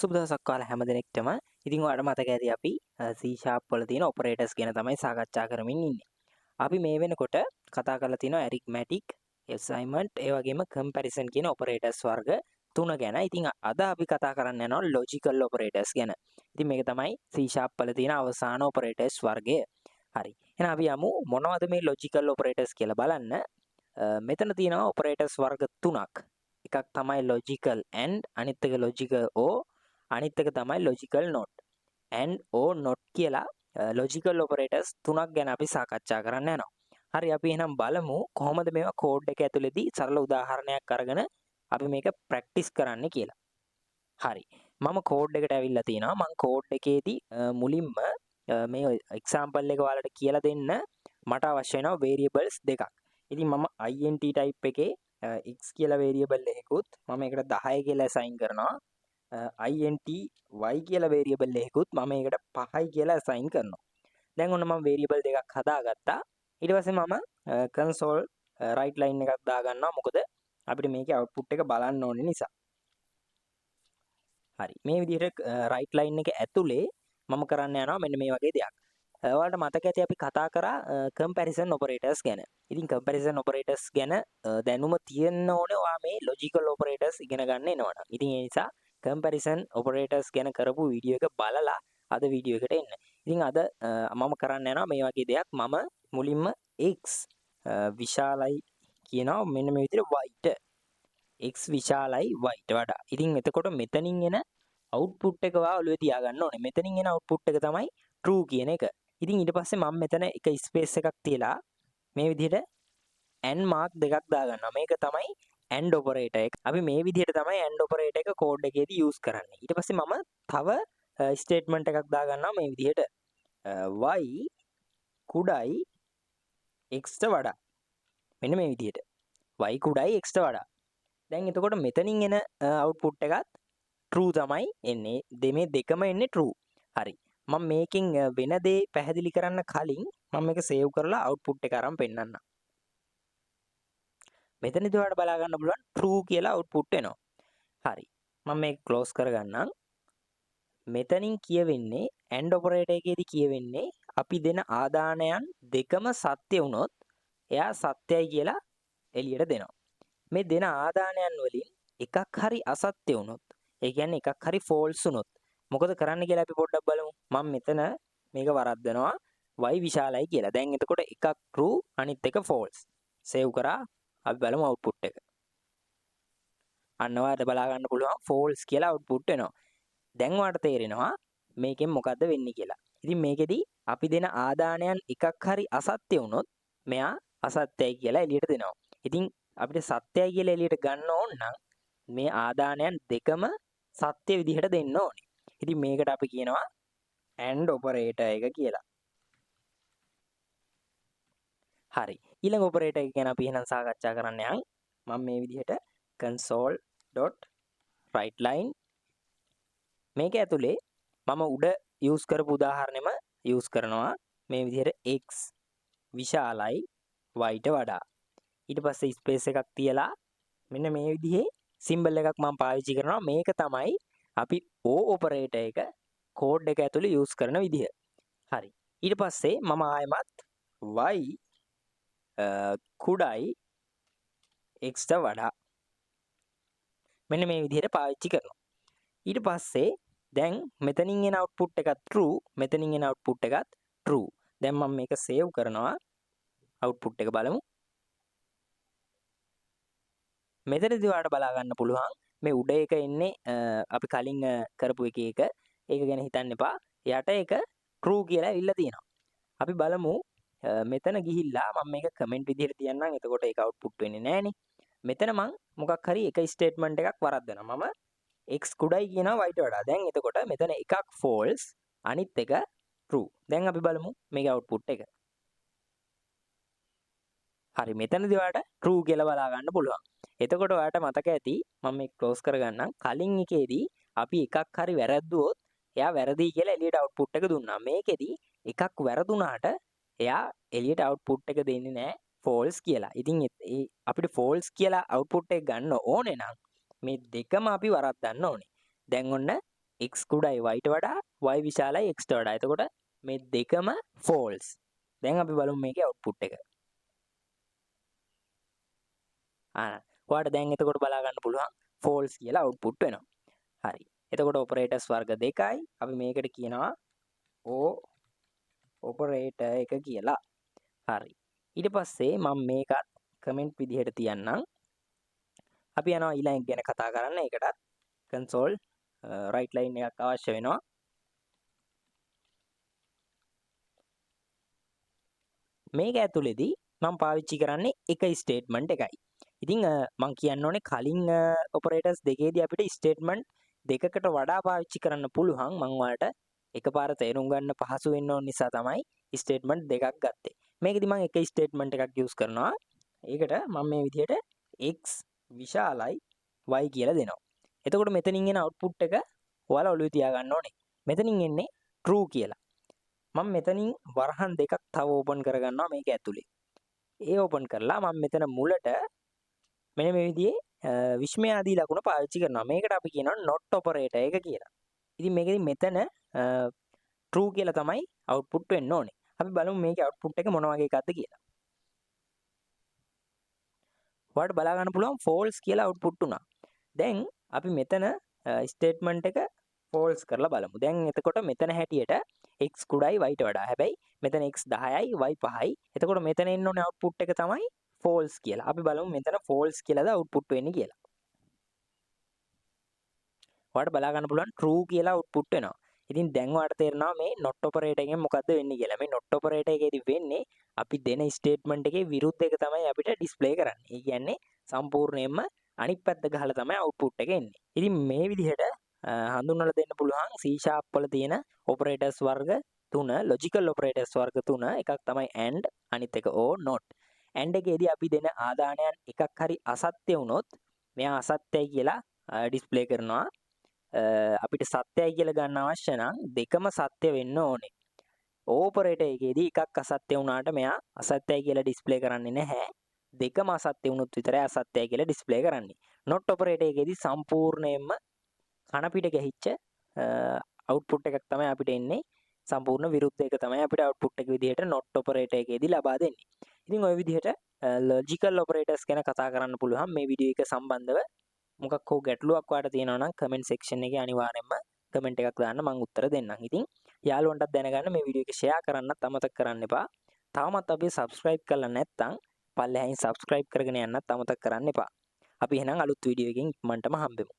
සුබ දවසක් කාලා හැම දිනෙකටම. ඉතින් ඔයාලට මතක ඇති අපි C# වල තියෙන ඔපරේටර්ස් ගැන තමයි සාකච්ඡා කරමින් ඉන්නේ. අපි මේ වෙනකොට කතා කරලා තියෙනවා arithmetic, assignment, ඒ වගේම comparison කියන ඔපරේටර්ස් වර්ග 3 ගැන. ඉතින් අද අපි කතා කරන්න යනවා logical operators ගැන. ඉතින් මේක තමයි C# වල තියෙන අවසාන ඔපරේටර්ස් වර්ගය. හරි. එහෙනම් අපි යමු මොනවද මේ logical operators කියලා බලන්න. මෙතන තියෙනවා ඔපරේටර්ස් වර්ග 3ක්. එකක් තමයි logical and, අනිත් එක logical or, අනිත් එක තමයි logical not. and or not කියලා logical operators 3ක් ගැන අපි සාකච්ඡා කරන්න යනවා. හරි, අපි එහෙනම් බලමු කොහොමද මේවා කෝඩ් එක ඇතුළේදී සරල උදාහරණයක් අරගෙන අපි මේක ප්‍රැක්ටිස් කරන්න කියලා. හරි, මම කෝඩ් එකට ඇවිල්ලා තිනවා. මම කෝඩ් එකේදී මුලින්ම මේ එක්සැම්පල් එක ඔයාලට කියලා දෙන්න මට අවශ්‍ය වෙනවා variables දෙකක්. ඉතින් මම int type එකේ x කියලා variable එකකුත් මම ඒකට 10 කියලා assign කරනවා. int y කියලා variable එකකුත් මම ඒකට 5යි කියලා assign කරනවා. දැන් ඔන්න මම variable දෙකක් හදාගත්තා. ඊට පස්සේ මම console right line එකක් දාගන්නවා. මොකද අපිට මේකේ output එක බලන්න ඕනේ නිසා. හරි, මේ විදිහට right line එක ඇතුලේ මම කරන්න යනවා මෙන්න මේ වගේ දෙයක්. ඔයාලට මතක ඇති අපි කතා කරා comparison operators ගැන. ඉතින් comparison operators ගැන දැනුම තියෙන්න ඕනේ ඔයා මේ logical operators ඉගෙන ගන්න එනවනම්. ඉතින් ඒ නිසා comparison operators ගැන කරපු වීඩියෝ එක බලලා අද වීඩියෝ එකට එන්න. ඉතින් අද මම කරන්න යනවා මේ වගේ දෙයක්. මම මුලින්ම x විශාලයි කියනවා මෙන්න මේ විදිහට y ට. x විශාලයි y ට වඩා. ඉතින් එතකොට මෙතනින් එන output එක ඔයා ඔළුවේ තියාගන්න ඕනේ. මෙතනින් එන output එක තමයි true කියන එක. ඉතින් ඊට පස්සේ මම මෙතන එක ස්පේස් එකක් තියලා මේ විදිහට and mark දෙකක් දාගන්නවා. මේක තමයි and operator එක. අපි මේ විදිහට තමයි and operator එක කෝඩ් එකේදී use කරන්නේ. ඊට පස්සේ මම තව statement එකක් දාගන්නවා මේ විදිහට y කුඩයි x ට වඩා. මෙන්න මේ විදිහට y කුඩයි x ට වඩා. දැන් එතකොට මෙතනින් එන output එකත් true තමයි එන්නේ. මේ දෙකම එන්නේ true. හරි. මම මේකෙන් වෙන දේ පැහැදිලි කරන්න කලින් මම මේක සේව් කරලා output එක අරන් පෙන්නන්නම්. මෙතනදී ඔයාලට බලා ගන්න පුළුවන් true කියලා output එනවා. හරි. මම මේක close කරගන්නම්. මෙතනින් කියවෙන්නේ and operator එකේදී කියවෙන්නේ අපි දෙන ආදානයන් දෙකම සත්‍ය වුණොත් එයා සත්‍යයි කියලා එළියට දෙනවා. මේ දෙන ආදානයන් වලින් එකක් හරි අසත්‍ය වුණොත්, ඒ කියන්නේ එකක් හරි false වුණොත් මොකද කරන්න කියලා අපි පොඩ්ඩක් බලමු. මම මෙතන මේක වරද්දනවා y විශාලයි කියලා. දැන් එතකොට එකක් true අනිත් එක false. සේව් කරා. අපි බලමු output එක. අන්න ඔයාලට බලා ගන්න පුළුවන් false කියලා output එනවා. දැන් ඔයාලට තේරෙනවා මේකෙන් මොකද්ද වෙන්නේ කියලා. ඉතින් මේකෙදි අපි දෙන ආදානයන් එකක් හරි අසත්‍ය වුණොත් මෙයා අසත්‍යයි කියලා එළියට දෙනවා. ඉතින් අපිට සත්‍යයි කියලා එළියට ගන්න ඕන නම් මේ ආදානයන් දෙකම සත්‍ය විදිහට දෙන්න ඕනේ. ඉතින් මේකට අපි කියනවා and operator එක කියලා. හරි. ඊළඟ operator එක ගැන අපි එහෙනම් සාකච්ඡා කරන්න යන්. මම මේ විදිහට console.writeline මේක ඇතුලේ මම උඩ use කරපු උදාහරණෙම use කරනවා මේ විදිහට x විශාලයි y ට වඩා. ඊට පස්සේ ස්පේස් එකක් තියලා මෙන්න මේ විදිහේ සිම්බල් එකක් මම පාවිච්චි කරනවා. මේක තමයි අපි O operator එක කෝඩ් එක ඇතුලේ use කරන විදිහ. හරි. ඊට පස්සේ මම ආයෙමත් y කුඩයි x ට වඩා මෙන්න මේ විදිහට පාවිච්චි කරනවා. ඊට පස්සේ දැන් මෙතනින් එන output එකත් true, මෙතනින් එන output එකත් true. දැන් මම මේක save කරනවා. output එක බලමු. මෙතනදී ඔයාලට බලා ගන්න පුළුවන් මේ උඩ එක එන්නේ අපි කලින් කරපු එක ඒක ගැන හිතන්න එපා. යට එක true කියලා ඇවිල්ලා තියෙනවා. අපි බලමු මෙතන ගිහිල්ලා මම මේක කමෙන්ට් විදිහට තියන්නම්. එතකොට ඒක output වෙන්නේ නැහනේ. මෙතන මම මොකක් හරි එක ස්ටේට්මන්ට් එකක් වරද්දනවා. මම x කුඩයි කියනවා y ට වඩා. දැන් එතකොට මෙතන එකක් false අනිත් එක true. දැන් අපි බලමු මේකේ output එක. හරි, මෙතනදී ඔයාලට true කියලා බලා ගන්න පුළුවන්. එතකොට ඔයාලට මතක ඇති මම මේක close කරගන්නම්. කලින් එකේදී අපි එකක් හරි වැරද්දුවොත් එයා වැරදි කියලා එළියට output එක දුන්නා. මේකෙදි එකක් වැරදුනාට එයා එළියට output එක දෙන්නේ නැහැ false කියලා. ඉතින් අපිට false කියලා output එක ගන්න ඕනේ නම් මේ දෙකම අපි වරද්දන්න ඕනේ. දැන් ඔන්න x කුඩායි y ට වඩා y විශාලයි x ට වඩා. එතකොට මේ දෙකම false. දැන් අපි බලමු මේකේ output එක. ඔයාලට දැන් එතකොට බලා ගන්න පුළුවන් false කියලා output වෙනවා. හරි. එතකොට operators වර්ග දෙකයි. අපි මේකට කියනවා o operator එක කියලා. හරි. ඊට පස්සේ මම මේකත් comment විදිහට තියන්නම්. අපි යනවා ඊළඟ ගැන කතා කරන්න. ඒකටත් console right line එකක් අවශ්‍ය වෙනවා. මේක ඇතුළේදී මම පාවිච්චි කරන්නේ එක ස්ටේට්මන්ට් එකයි. ඉතින් මම කියන්න ඕනේ කලින් ඔපරේටර්ස් දෙකේදී අපිට ස්ටේට්මන්ට් දෙකකට වඩා පාවිච්චි කරන්න පුළුවන්. මම ඔයාලට එකපාර තේරුම් ගන්න පහසු වෙන්න ඕන නිසා තමයි ස්ටේට්මන්ට් දෙකක් ගත්තේ. මේකෙදි මම එක ස්ටේට්මන්ට් එකක් යූස් කරනවා. ඒකට මම මේ විදිහට x විශාලයි y කියලා දෙනවා. එතකොට මෙතනින් එන output එක ඔයාලා ඔළුවේ තියාගන්න ඕනේ. මෙතනින් එන්නේ true කියලා. මම මෙතනින් වරහන් දෙකක් තව ඕපන් කරගන්නවා මේක ඇතුලේ. ඒ ඕපන් කරලා මම මෙතන මුලට මෙන්න මේ විදිහේ විස්මයාදී ලකුණ පාවිච්චි කරනවා. මේකට අපි කියනවා not operator එක කියලා. ඉතින් මේකෙදි මෙතන true කියලා තමයි output වෙන්න ඕනේ. අපි බලමු මේකේ output එක මොන වගේ එකක්ද කියලා. ඔයාලට බලා ගන්න පුළුවන් false කියලා output වුණා. දැන් අපි මෙතන statement එක false කරලා බලමු. දැන් එතකොට මෙතන හැටියට x කුඩායි y ට වඩා. හැබැයි මෙතන x 10යි y 5යි. එතකොට මෙතන එන්න ඕනේ output එක තමයි false කියලා. අපි බලමු මෙතන false කියලාද output වෙන්නේ කියලා. ඔයාලට බලා ගන්න පුළුවන් true කියලා output වෙනවා. ඉතින් දැන් ඔයාලට තේරෙනවා මේ not operator එකෙන් මොකද්ද වෙන්නේ කියලා. මේ not operator එකේදී වෙන්නේ අපි දෙන statement එකේ විරුද්ධ එක තමයි අපිට display කරන්නේ. ඒ කියන්නේ සම්පූර්ණයෙන්ම අනිත් පැත්ත ගහලා තමයි output එක එන්නේ. ඉතින් මේ විදිහට හඳුන්වලා දෙන්න පුළුවන් C# වල තියෙන operators වර්ග 3 logical operators වර්ග 3 එකක් තමයි and අනිත් එක or not. and එකේදී අපි දෙන ආදානයන් එකක් හරි අසත්‍ය වුණොත් මෙයා අසත්‍යයි කියලා display කරනවා. අපිට සත්‍යයි කියලා ගන්න අවශ්‍ය නම් දෙකම සත්‍ය වෙන්න ඕනේ. operator එකේදී එකක් අසත්‍ය වුණාට මෙයා අසත්‍යයි කියලා display කරන්නේ නැහැ. දෙකම අසත්‍ය වුණොත් විතරයි අසත්‍යයි කියලා display කරන්නේ. not operator එකේදී සම්පූර්ණයෙන්ම කන පිට ගැහිච්ච output එකක් තමයි අපිට එන්නේ. සම්පූර්ණ විරුද්ධ එක තමයි අපිට output එක විදිහට not operator එකේදී ලබා දෙන්නේ. ඉතින් ওই විදිහට logical operators ගැන කතා කරන්න පුළුවන් මේ වීඩියෝ එක සම්බන්ධව. මොකක් හෝ ගැටලුවක් ඔයාලට තියෙනවා නම් comment section එකේ අනිවාර්යයෙන්ම comment එකක් දාන්න මම උත්තර දෙන්නම්. ඉතින් යාළුවන්ටත් දැනගන්න මේ වීඩියෝ එක share කරන්නත් අමතක කරන්න එපා. තාමත් අපි subscribe කරලා නැත්නම් පල්ලෙහායින් subscribe කරගෙන යන්නත් අමතක කරන්න එපා. අපි එහෙනම් අලුත් වීඩියෝ එකකින් ඉක්මනටම හම්බෙමු.